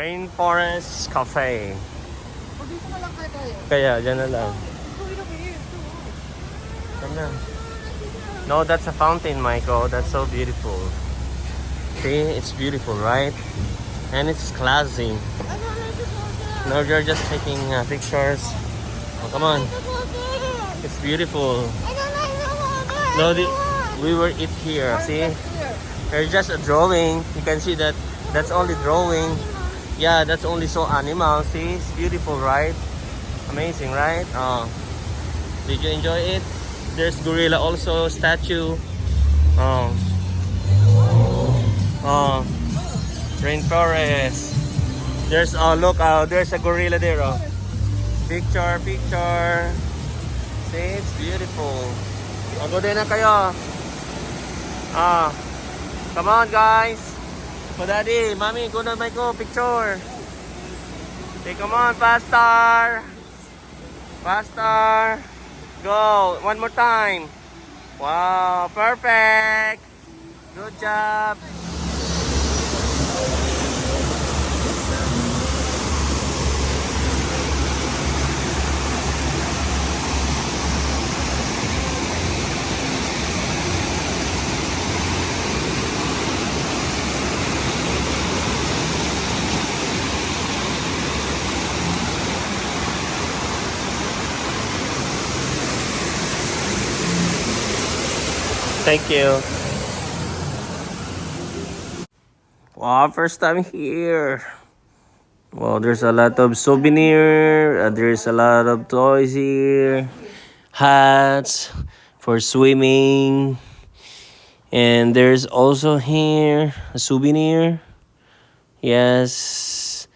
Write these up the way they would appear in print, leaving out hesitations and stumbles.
Rainforest Cafe. O, dito na lang tayo. Kaya, dyan na lang. Come na. No, that's a fountain, Michael. That's so beautiful. See, it's beautiful, right? And it's classy. No, you're just taking pictures. Oh, come on. It's beautiful. No, we were eat here. See, there's just a drawing. You can see that. That's only drawing. Yeah, that's only so animal. See, it's beautiful, right? Amazing, right? Oh, did you enjoy it? There's gorilla also statue. Oh, oh, rainforest. There's look, there's a gorilla there. Oh, picture. See, it's beautiful. Go din na kayo. Come on, guys. For daddy, mommy, go na Michael, picture. Okay, come on, faster. Go, one more time. Wow, perfect. Good job. Thank you. Wow, first time here. Well, there's a lot of souvenir. There's a lot of toys here. Hats for swimming. And there's also here a souvenir. Yes.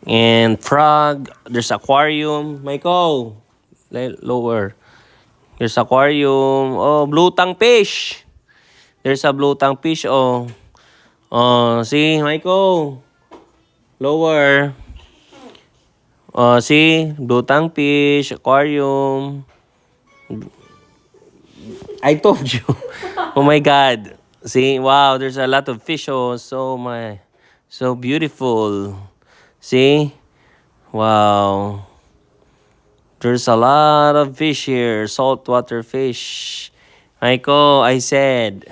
And frog. There's aquarium. Michael, lower. There's aquarium. Oh, blue tongue fish. There's a blue tongue fish. Oh. Oh, see, Michael. Lower. Oh, see, blue tongue fish, aquarium. I told you. Oh my God. See, wow, there's a lot of fish. Oh, so beautiful. See? Wow. There's a lot of fish here, saltwater fish. Michael, I said.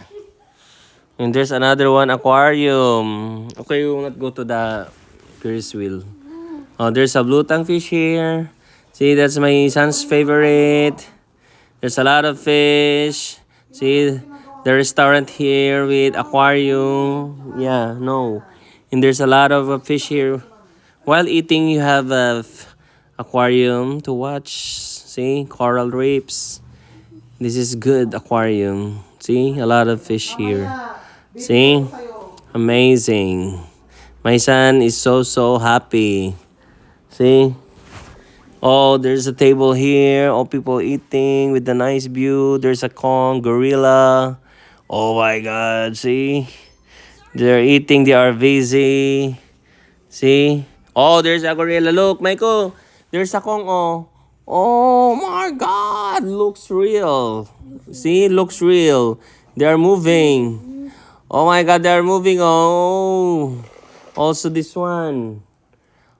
And there's another one, aquarium. Okay, we will not go to the Ferris wheel. Oh, there's a blue tongue fish here. See, that's my son's favorite. There's a lot of fish. See, the restaurant here with aquarium. Yeah, no. And there's a lot of fish here. While eating, you have a aquarium to watch. See, coral reefs. This is good aquarium. See, a lot of fish here. See, amazing. My son is so happy. See, oh, there's a table here. All people eating with the nice view. There's a gorilla. Oh my God, see, they're eating. They are busy. See, oh, there's a gorilla. Look, Michael, there's a Kong. Oh my God, looks real. See, looks real. They are moving. Oh my God, they are moving. Oh, also this one.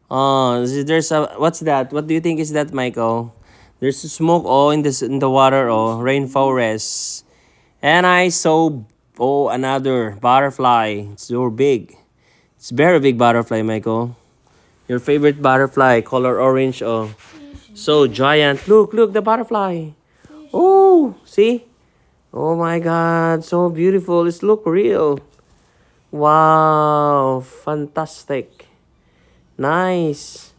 Oh, there's a, what's that? What do you think is that, Michael? There's smoke. Oh, in the water. Oh, rainforest. And I saw another butterfly. It's so big. It's very big butterfly, Michael. Your favorite butterfly, color orange. Oh, so giant. Look, the butterfly. Oh, see? Oh my God, so beautiful. It's look real. Wow, fantastic. Nice.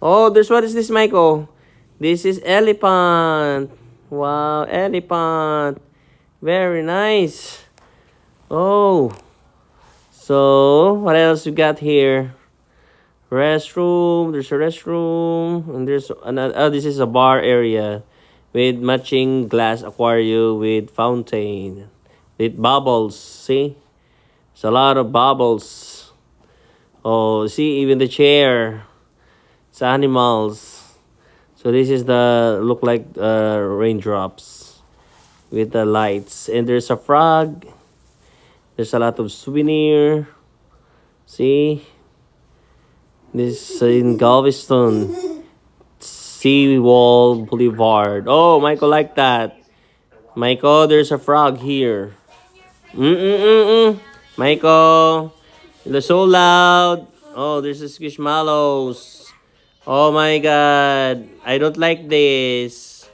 Oh, what is this, Michael? This is elephant. Wow, elephant. Very nice. Oh. So, what else we got here? Restroom. There's a restroom. And there's another. Oh, this is a bar area with matching glass aquarium with fountain. With bubbles. See? It's a lot of bubbles. Oh, see, even the chair. It's animals. So this is look like raindrops with the lights. And there's a frog. There's a lot of souvenir. See? This is in Galveston. Seawall Boulevard. Oh, Michael like that. Michael, there's a frog here. Mm-mm-mm-mm. Michael, you're so loud. Oh, there's a squishmallows. Oh my god. I don't like this.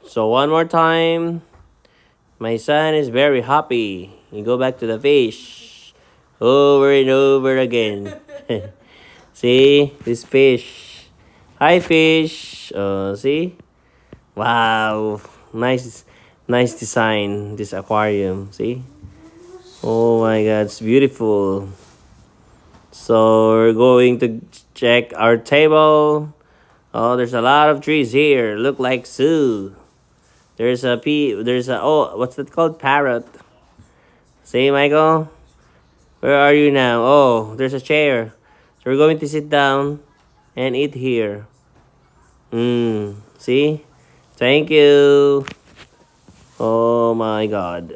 So one more time. My son is very happy. You go back to the fish. Over and over again. See? This fish. Hi fish. See? Wow. Nice design. This aquarium. See? Oh my god, it's beautiful. So we're going to check our table. Oh, there's a lot of trees here. Look like zoo. Oh, what's that called? Parrot. See, Michael? Where are you now? Oh, there's a chair. So we're going to sit down and eat here. See? Thank you. Oh my god.